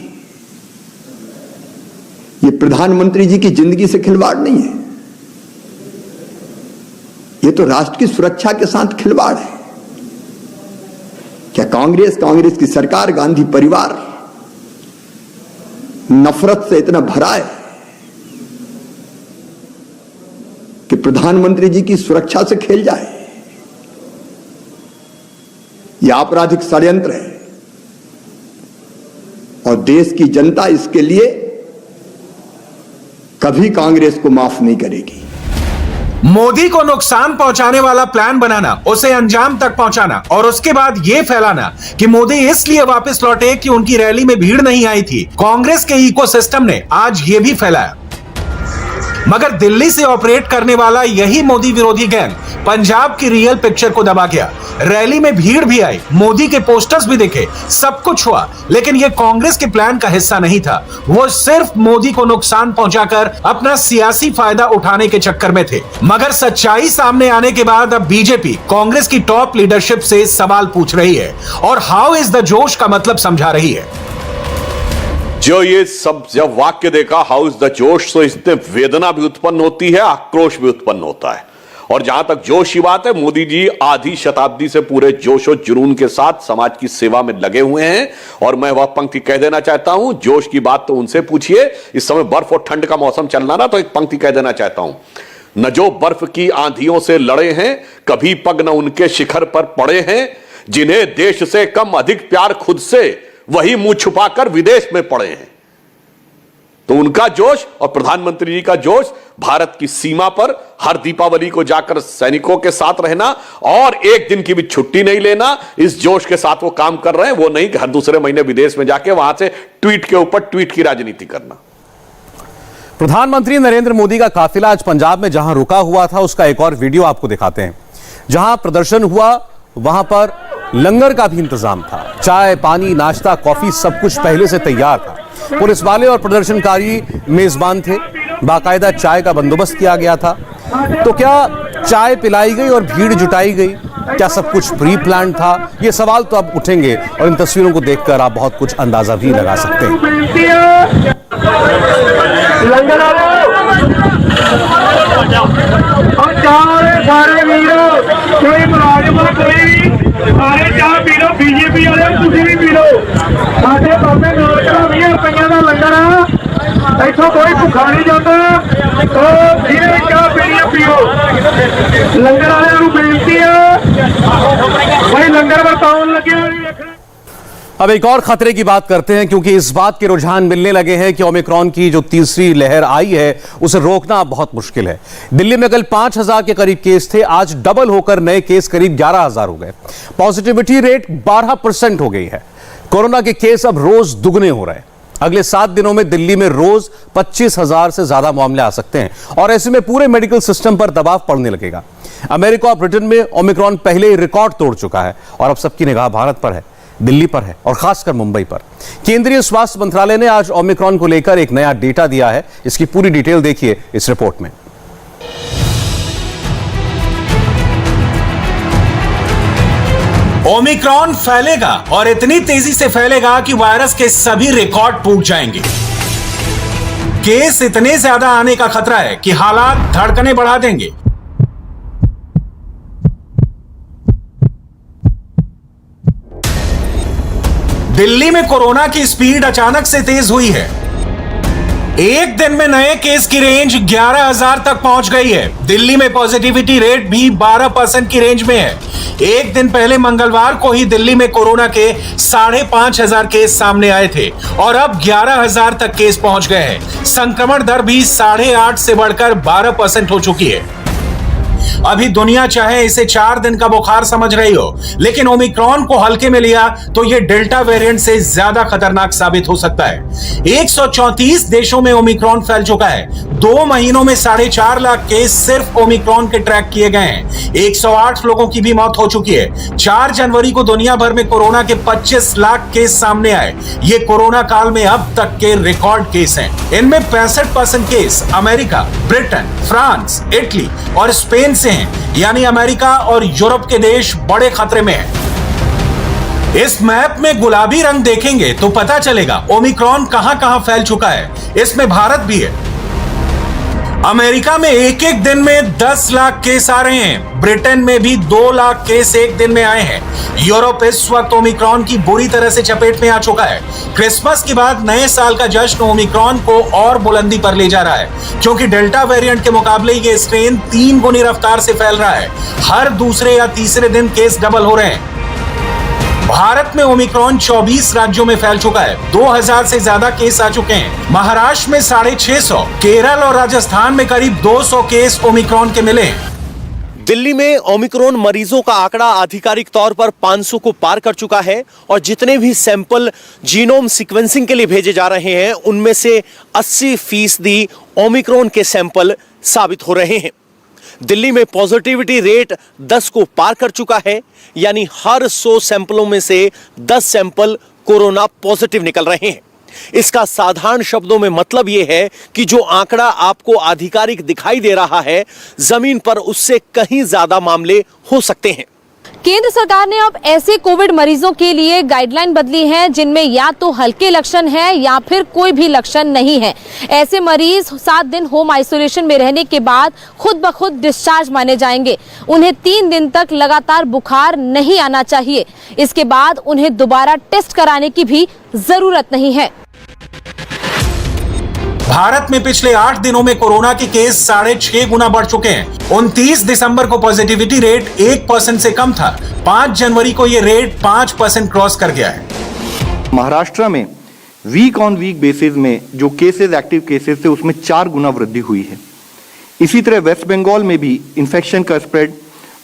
[SPEAKER 13] ये प्रधानमंत्री जी की जिंदगी से खिलवाड़ नहीं है, ये तो राष्ट्र की सुरक्षा के साथ खिलवाड़ है। क्या कांग्रेस की सरकार, गांधी परिवार नफरत से इतना भरा है कि प्रधानमंत्री जी की सुरक्षा से खेल जाए? यह आपराधिक षड्यंत्र है और देश की जनता इसके लिए कभी कांग्रेस को माफ नहीं करेगी।
[SPEAKER 2] मोदी को नुकसान पहुंचाने वाला प्लान बनाना, उसे अंजाम तक पहुंचाना और उसके बाद यह फैलाना कि मोदी इसलिए वापस लौटे कि उनकी रैली में भीड़ नहीं आई थी। कांग्रेस के इकोसिस्टम ने आज यह भी फैलाया। मगर दिल्ली से ऑपरेट करने वाला यही मोदी विरोधी गैंग पंजाब की रियल पिक्चर को दबा गया। रैली में भीड़ भी आई, मोदी के पोस्टर्स भी दिखे, सब कुछ हुआ, लेकिन यह कांग्रेस के प्लान का हिस्सा नहीं था। वो सिर्फ मोदी को नुकसान पहुंचाकर अपना सियासी फायदा उठाने के चक्कर में थे। मगर सच्चाई सामने आने के बाद अब बीजेपी कांग्रेस की टॉप लीडरशिप से सवाल पूछ रही है और हाउ इज द जोश का मतलब समझा रही है।
[SPEAKER 14] जो ये सब जब वाक्य देखा हाउ इज द जोश, तो इससे वेदना भी उत्पन्न होती है, आक्रोश भी उत्पन्न होता है। और जहां तक जोश की बात है, मोदी जी आधी शताब्दी से पूरे जोश और जुनून के साथ समाज की सेवा में लगे हुए हैं। और मैं वह पंक्ति कह देना चाहता हूं, जोश की बात तो उनसे पूछिए। इस समय बर्फ और ठंड का मौसम चल रहा ना, तो एक पंक्ति कह देना चाहता हूं, न जो बर्फ की आंधियों से लड़े हैं, कभी पग न उनके शिखर पर पड़े हैं, जिन्हें देश से कम अधिक प्यार खुद से, वही मुंह छुपाकर विदेश में पड़े हैं। तो उनका जोश और प्रधानमंत्री जी का जोश, भारत की सीमा पर हर दीपावली को जाकर सैनिकों के साथ रहना और एक दिन की भी छुट्टी नहीं लेना, इस जोश के साथ वो काम कर रहे हैं। वो नहीं कि हर दूसरे महीने विदेश में जाके वहां से ट्वीट के ऊपर ट्वीट की राजनीति करना।
[SPEAKER 1] प्रधानमंत्री नरेंद्र मोदी का काफिला आज पंजाब में जहां रुका हुआ था, उसका एक और वीडियो आपको दिखाते हैं। जहां प्रदर्शन हुआ वहां पर लंगर का भी इंतजाम था। चाय, पानी, नाश्ता, कॉफी सब कुछ पहले से तैयार था। पुलिस वाले और प्रदर्शनकारी मेजबान थे। बाकायदा चाय का बंदोबस्त किया गया था। तो क्या चाय पिलाई गई और भीड़ जुटाई गई? क्या सब कुछ प्री प्लान था? ये सवाल तो अब उठेंगे और इन तस्वीरों को देखकर आप बहुत कुछ अंदाजा भी लगा सकते हैं।
[SPEAKER 4] सारे चाह पी लो, बीजेपी वाले तुम भी पी लो। साढ़े बाबे नानक 20 रुपये का लंगर है, इथों कोई भुखा नहीं जाता। तो जिन्हें चाह पीनी पीओ। लंगर वाले बेनती है भाई, लंगर बताओ लगे।
[SPEAKER 1] अब एक और खतरे की बात करते हैं, क्योंकि इस बात के रुझान मिलने लगे हैं कि ओमिक्रॉन की जो तीसरी लहर आई है उसे रोकना बहुत मुश्किल है। दिल्ली में कल 5000 के करीब केस थे, आज डबल होकर नए केस करीब 11000 हो गए। पॉजिटिविटी रेट 12% हो गई है। कोरोना के केस अब रोज दुगने हो रहे हैं। अगले 7 दिनों में दिल्ली में रोज 25,000 से ज्यादा मामले आ सकते हैं और ऐसे में पूरे मेडिकल सिस्टम पर दबाव पड़ने लगेगा। अमेरिका और ब्रिटेन में ओमिक्रॉन पहले ही रिकॉर्ड तोड़ चुका है और अब सबकी निगाह भारत पर है, दिल्ली पर है और खासकर मुंबई पर। केंद्रीय स्वास्थ्य मंत्रालय ने आज ओमिक्रॉन को लेकर एक नया डेटा दिया है। इसकी पूरी डिटेल देखिए इस रिपोर्ट में।
[SPEAKER 2] ओमिक्रॉन फैलेगा और इतनी तेजी से फैलेगा कि वायरस के सभी रिकॉर्ड टूट जाएंगे। केस इतने ज्यादा आने का खतरा है कि हालात धड़कनें बढ़ा देंगे। दिल्ली में कोरोना की स्पीड अचानक से तेज हुई है। एक दिन में नए केस की रेंज 11,000 तक पहुंच गई है। दिल्ली में पॉजिटिविटी रेट भी 12% की रेंज में है। एक दिन पहले मंगलवार को ही दिल्ली में कोरोना के 5,500 केस सामने आए थे और अब 11,000 तक केस पहुंच गए हैं। संक्रमण दर भी 8.5 से बढ़कर 12% हो चुकी है। अभी दुनिया चाहे इसे 4 दिन का बुखार समझ रही हो, लेकिन ओमिक्रॉन को हल्के में लिया तो यह डेल्टा वेरिएंट से ज्यादा खतरनाक साबित हो सकता है। 134 देशों में ओमिक्रॉन फैल चुका है। 2 महीनों में 4.5 लाख केस सिर्फ ओमिक्रॉन के ट्रैक किए गए हैं। 108 लोगों की भी मौत हो चुकी है। 4 जनवरी को दुनिया भर में कोरोना के 25 लाख केस सामने आए। ये कोरोना काल में अब तक के रिकॉर्ड केस हैं। इनमें 65% case America, Britain, France, Italy और स्पेन से हैं। यानी अमेरिका और यूरोप के देश बड़े खतरे में हैं। इस मैप में गुलाबी रंग देखेंगे तो पता चलेगा ओमिक्रॉन कहां-कहां फैल चुका है। इसमें भारत भी है। अमेरिका में एक दिन में 10 लाख केस आ रहे हैं। ब्रिटेन में भी 2 लाख केस एक दिन में आए हैं। यूरोप इस वक्त ओमिक्रॉन की बुरी तरह से चपेट में आ चुका है। क्रिसमस के बाद नए साल का जश्न ओमिक्रॉन को और बुलंदी पर ले जा रहा है, क्योंकि डेल्टा वेरिएंट के मुकाबले ये स्ट्रेन 3 गुनी रफ्तार से फैल रहा है। हर दूसरे या तीसरे दिन केस डबल हो रहे हैं। भारत में ओमिक्रॉन 24 राज्यों में फैल चुका है। 2000 से ज्यादा केस आ चुके हैं। महाराष्ट्र में 650, केरल और राजस्थान में करीब 200 केस ओमिक्रॉन के मिले हैं।
[SPEAKER 15] दिल्ली में ओमिक्रॉन मरीजों का आंकड़ा आधिकारिक तौर पर 500 को पार कर चुका है और जितने भी सैंपल जीनोम सीक्वेंसिंग के लिए भेजे जा रहे हैं उनमें से 80% ओमिक्रॉन के सैंपल साबित हो रहे हैं। दिल्ली में पॉजिटिविटी रेट 10 को पार कर चुका है, यानी हर 100 सैंपलों में से 10 सैंपल कोरोना पॉजिटिव निकल रहे हैं। इसका साधारण शब्दों में मतलब यह है कि जो आंकड़ा आपको आधिकारिक दिखाई दे रहा है, जमीन पर उससे कहीं ज्यादा मामले हो सकते हैं।
[SPEAKER 16] केंद्र सरकार ने अब ऐसे कोविड मरीजों के लिए गाइडलाइन बदली है जिनमें या तो हल्के लक्षण है या फिर कोई भी लक्षण नहीं है। ऐसे मरीज 7 दिन होम आइसोलेशन में रहने के बाद खुद ब खुद डिस्चार्ज माने जाएंगे। उन्हें 3 दिन तक लगातार बुखार नहीं आना चाहिए। इसके बाद उन्हें दोबारा टेस्ट कराने की भी जरूरत नहीं है।
[SPEAKER 2] भारत में पिछले 8 दिनों में कोरोना के केस 6.5 गुना बढ़ चुके हैं। 29 दिसंबर को पॉजिटिविटी रेट 1% से कम था। 5 जनवरी को यह रेट 5% क्रॉस कर गया है।
[SPEAKER 13] महाराष्ट्र में वीक ऑन वीक बेसिस में जो केसेस एक्टिव केसेस थे उसमें 4 गुना वृद्धि हुई है। इसी तरह वेस्ट बंगाल में भी इन्फेक्शन का स्प्रेड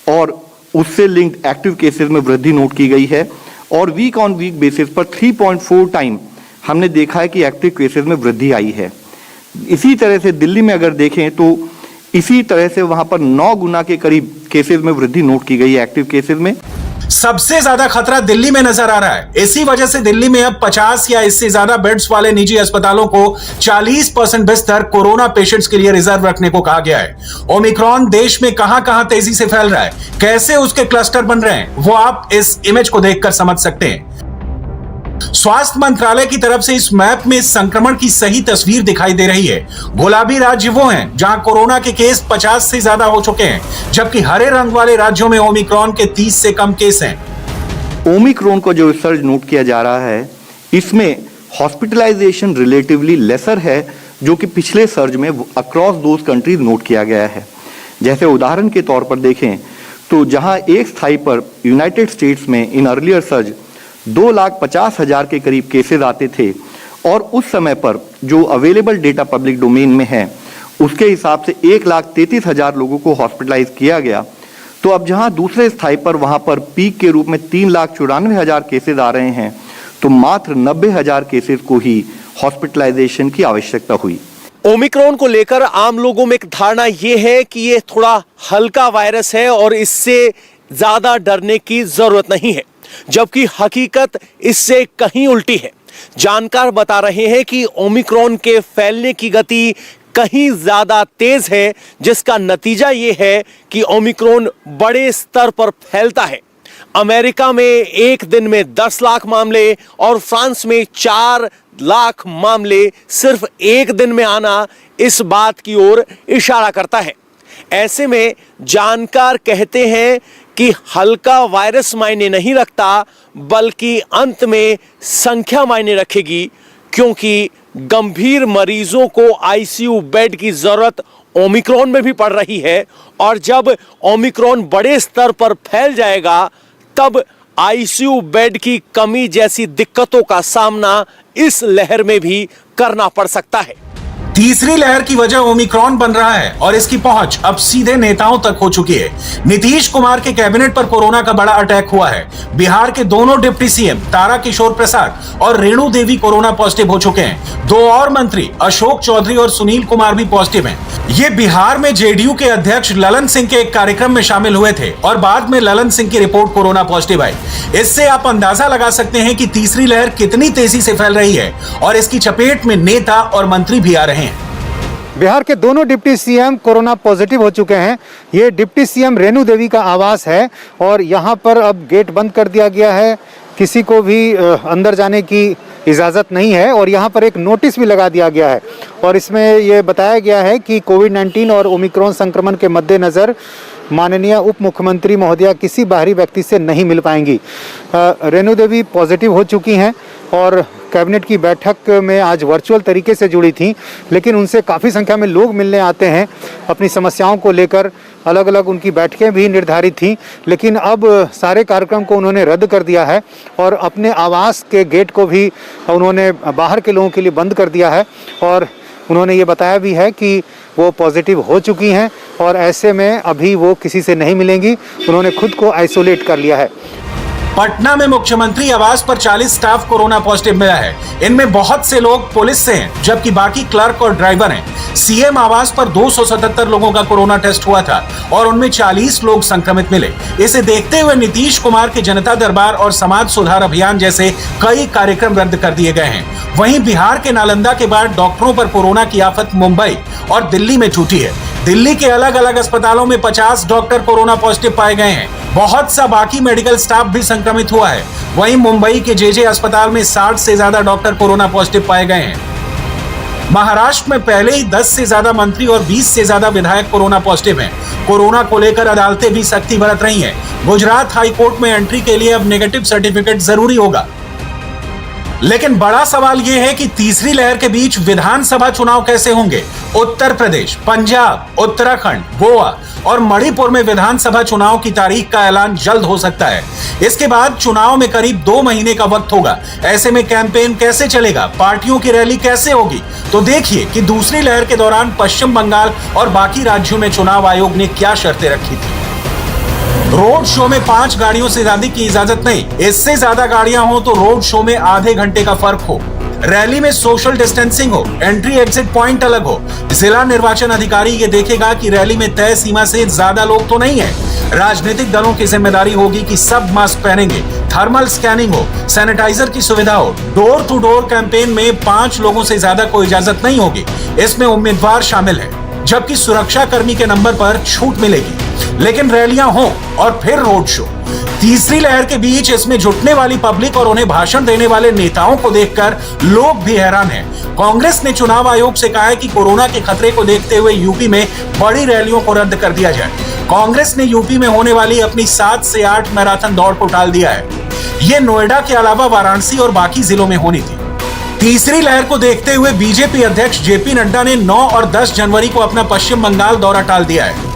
[SPEAKER 13] और उससे लिंक्ड एक्टिव केसेस में वृद्धि नोट की गई है और वीक ऑन वीक बेसिस पर 3.4 टाइम हमने देखा है कि एक्टिव केसेस में वृद्धि आई है। इसी तरह से दिल्ली में अगर देखें तो इसी तरह से वहां पर 9 गुना के करीब केसेस में वृद्धि नोट की गई है एक्टिव केसेस में।
[SPEAKER 2] सबसे ज्यादा खतरा दिल्ली में नजर आ रहा है। इसी वजह से दिल्ली में अब 50 या इससे ज्यादा बेड्स वाले निजी अस्पतालों को 40% बिस्तर कोरोना पेशेंट्स के लिए रिजर्व रखने को कहा गया है। ओमिक्रॉन देश में कहां-कहां तेजी से फैल रहा है, कैसे उसके क्लस्टर बन रहे हैं, वो आप इस इमेज को देखकर समझ सकते हैं। स्वास्थ्य मंत्रालय की तरफ से इस मैप में संक्रमण की सही तस्वीर दिखाई दे रही है। गुलाबी राज्य वो हैं जहां कोरोना के केस 50 से ज्यादा हो चुके हैं, जबकि हरे रंग वाले राज्यों में ओमिक्रॉन के 30 से कम केस हैं।
[SPEAKER 13] ओमिक्रॉन को जो सर्ज नोट किया जा रहा है, इसमें हॉस्पिटलाइजेशन रिलेटिवली लेसर है जो कि पिछले सर्ज में अक्रॉस दोज कंट्रीज नोट किया गया है। जैसे उदाहरण के तौर पर देखें तो जहां एक स्थाई पर यूनाइटेड स्टेट्स में इन अर्लियर सर्ज 2,50,000 के करीब केसेस आते थे और उस समय पर जो अवेलेबल डेटा पब्लिक डोमेन में है उसके हिसाब से 1,33,000 लोगों को हॉस्पिटलाइज किया गया। तो अब जहां दूसरे स्थाई पर वहां पर पीक के रूप में 3,94,000 केसेस आ रहे हैं तो मात्र 90,000 केसेस को ही हॉस्पिटलाइजेशन की आवश्यकता हुई।
[SPEAKER 15] ओमिक्रॉन को लेकर आम लोगों में एक धारणा यह है कि यह थोड़ा हल्का वायरस है और इससे ज्यादा डरने की जरूरत नहीं है, जबकि हकीकत इससे कहीं उल्टी है। जानकार बता रहे हैं कि ओमिक्रॉन के फैलने की गति कहीं ज्यादा तेज है, जिसका नतीजा यह है कि ओमिक्रॉन बड़े स्तर पर फैलता है। अमेरिका में एक दिन में 10 लाख मामले और फ्रांस में 4 लाख मामले सिर्फ एक दिन में आना इस बात की ओर इशारा करता है। ऐसे में जानकार कहते हैं कि हल्का वायरस मायने नहीं रखता, बल्कि अंत में संख्या मायने रखेगी, क्योंकि गंभीर मरीजों को आईसीयू बेड की जरूरत ओमिक्रॉन में भी पड़ रही है और जब ओमिक्रॉन बड़े स्तर पर फैल जाएगा तब आईसीयू बेड की कमी जैसी दिक्कतों का सामना इस लहर में भी करना पड़ सकता है।
[SPEAKER 2] तीसरी लहर की वजह ओमिक्रॉन बन रहा है और इसकी पहुंच अब सीधे नेताओं तक हो चुकी है। नीतीश कुमार के कैबिनेट पर कोरोना का बड़ा अटैक हुआ है। बिहार के दोनों डिप्टी सीएम तारा किशोर प्रसाद और रेणु देवी कोरोना पॉजिटिव हो चुके हैं। 2 और मंत्री अशोक चौधरी और सुनील कुमार भी पॉजिटिव हैं। ये बिहार में जेडीयू के अध्यक्ष ललन सिंह के एक कार्यक्रम में शामिल हुए थे और बाद में ललन सिंह की रिपोर्ट कोरोना पॉजिटिव आई। इससे आप अंदाजा लगा सकते हैं कि तीसरी लहर कितनी तेजी से फैल रही है और इसकी चपेट में नेता और मंत्री भी आ रहे हैं।
[SPEAKER 6] बिहार के दोनों डिप्टी सीएम कोरोना पॉजिटिव हो चुके हैं। ये डिप्टी सीएम रेणु देवी का आवास है और यहाँ पर अब गेट बंद कर दिया गया है, किसी को भी अंदर जाने की इजाज़त नहीं है और यहाँ पर एक नोटिस भी लगा दिया गया है और इसमें ये बताया गया है कि कोविड-19 और ओमिक्रॉन संक्रमण के मद्देनज़र माननीय उप मुख्यमंत्री महोदया किसी बाहरी व्यक्ति से नहीं मिल पाएंगी। रेणु देवी पॉजिटिव हो चुकी हैं और कैबिनेट की बैठक में आज वर्चुअल तरीके से जुड़ी थी, लेकिन उनसे काफ़ी संख्या में लोग मिलने आते हैं अपनी समस्याओं को लेकर। अलग अलग उनकी बैठकें भी निर्धारित थीं, लेकिन अब सारे कार्यक्रम को उन्होंने रद्द कर दिया है और अपने आवास के गेट को भी उन्होंने बाहर के लोगों के लिए बंद कर दिया है। और उन्होंने ये बताया भी है कि वो पॉजिटिव हो चुकी हैं और ऐसे में अभी वो किसी से नहीं मिलेंगी। उन्होंने खुद को आइसोलेट कर लिया है।
[SPEAKER 2] पटना में मुख्यमंत्री आवास पर 40 स्टाफ कोरोना पॉजिटिव मिला है। इनमें बहुत से लोग पुलिस से हैं, जबकि बाकी क्लर्क और ड्राइवर हैं। सीएम आवास पर 277 लोगों का कोरोना टेस्ट हुआ था और उनमें 40 लोग संक्रमित मिले। इसे देखते हुए नीतीश कुमार के जनता दरबार और समाज सुधार अभियान जैसे कई कार्यक्रम रद्द कर दिए गए हैं। वहीं बिहार के नालंदा के बाद डॉक्टरों पर कोरोना की आफत मुंबई और दिल्ली में टूटी है। दिल्ली के अलग अलग अस्पतालों में 50 डॉक्टर कोरोना पॉजिटिव पाए गए हैं। बहुत सा बाकी मेडिकल स्टाफ भी संक्रमित हुआ है। वहीं मुंबई के जेजे अस्पताल में 60 से ज्यादा डॉक्टर कोरोना पॉजिटिव पाए गए हैं। महाराष्ट्र में पहले ही 10 से ज्यादा मंत्री और 20 से ज्यादा विधायक कोरोना पॉजिटिव हैं। कोरोना को लेकर अदालतें भी सख्ती बरत रही हैं। गुजरात हाई कोर्ट में एंट्री के लिए अब नेगेटिव सर्टिफिकेट जरूरी होगा। लेकिन बड़ा सवाल यह है कि तीसरी लहर के बीच विधानसभा चुनाव कैसे होंगे। उत्तर प्रदेश, पंजाब, उत्तराखंड, गोवा और मणिपुर में विधानसभा चुनाव की तारीख का ऐलान जल्द हो सकता है। इसके बाद चुनाव में करीब 2 महीने का वक्त होगा। ऐसे में कैंपेन कैसे चलेगा, पार्टियों की रैली कैसे होगी, तो देखिए कि दूसरी लहर के दौरान पश्चिम बंगाल और बाकी राज्यों में चुनाव आयोग ने क्या शर्तें रखी थी। रोड शो में 5 गाड़ियों से ज्यादा की इजाजत नहीं। इससे ज्यादा गाड़ियां हो तो रोड शो में आधे घंटे का फर्क हो। रैली में सोशल डिस्टेंसिंग हो, एंट्री एग्जिट पॉइंट अलग हो। जिला निर्वाचन अधिकारी ये देखेगा कि रैली में तय सीमा से ज्यादा लोग तो नहीं है। राजनीतिक दलों की जिम्मेदारी होगी कि सब मास्क पहनेंगे, थर्मल स्कैनिंग हो, सैनिटाइजर की सुविधा हो। डोर टू डोर कैंपेन में 5 लोगों से ज्यादा को इजाजत नहीं होगी। इसमें उम्मीदवार शामिल है, जबकि सुरक्षा कर्मी के नंबर पर छूट मिलेगी। लेकिन रैलियां हों और फिर रोड शो। तीसरी लहर के बीच इसमें जुटने वाली पब्लिक और उन्हें भाषण देने वाले नेताओं को देखकर लोग भी हैरान हैं। कांग्रेस ने चुनाव आयोग से कहा है कि कोरोना के खतरे को देखते हुए यूपी में बड़ी रैलियों को रद्द कर दिया जाए। कांग्रेस ने यूपी में होने वाली अपनी 7 से 8 मैराथन दौड़ को टाल दिया है। ये नोएडा के अलावा वाराणसी और बाकी जिलों में होनी थी। तीसरी लहर को देखते हुए बीजेपी अध्यक्ष जेपी नड्डा ने 9 और 10 जनवरी को अपना पश्चिम बंगाल दौरा टाल दिया है।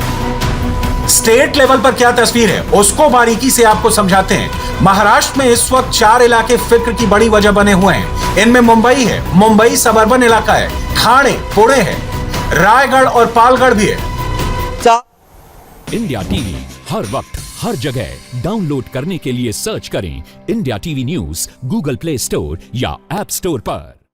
[SPEAKER 2] स्टेट लेवल पर क्या तस्वीर है उसको बारीकी से आपको समझाते हैं। महाराष्ट्र में इस वक्त 4 इलाके फिक्र की बड़ी वजह बने हुए हैं। इनमें मुंबई है, मुंबई सबर्बन इलाका है, ठाणे, पुणे है, रायगढ़ और पालगढ़ भी है।
[SPEAKER 17] इंडिया टीवी हर वक्त हर जगह डाउनलोड करने के लिए सर्च करें India TV news Google play store या ऐप स्टोर पर।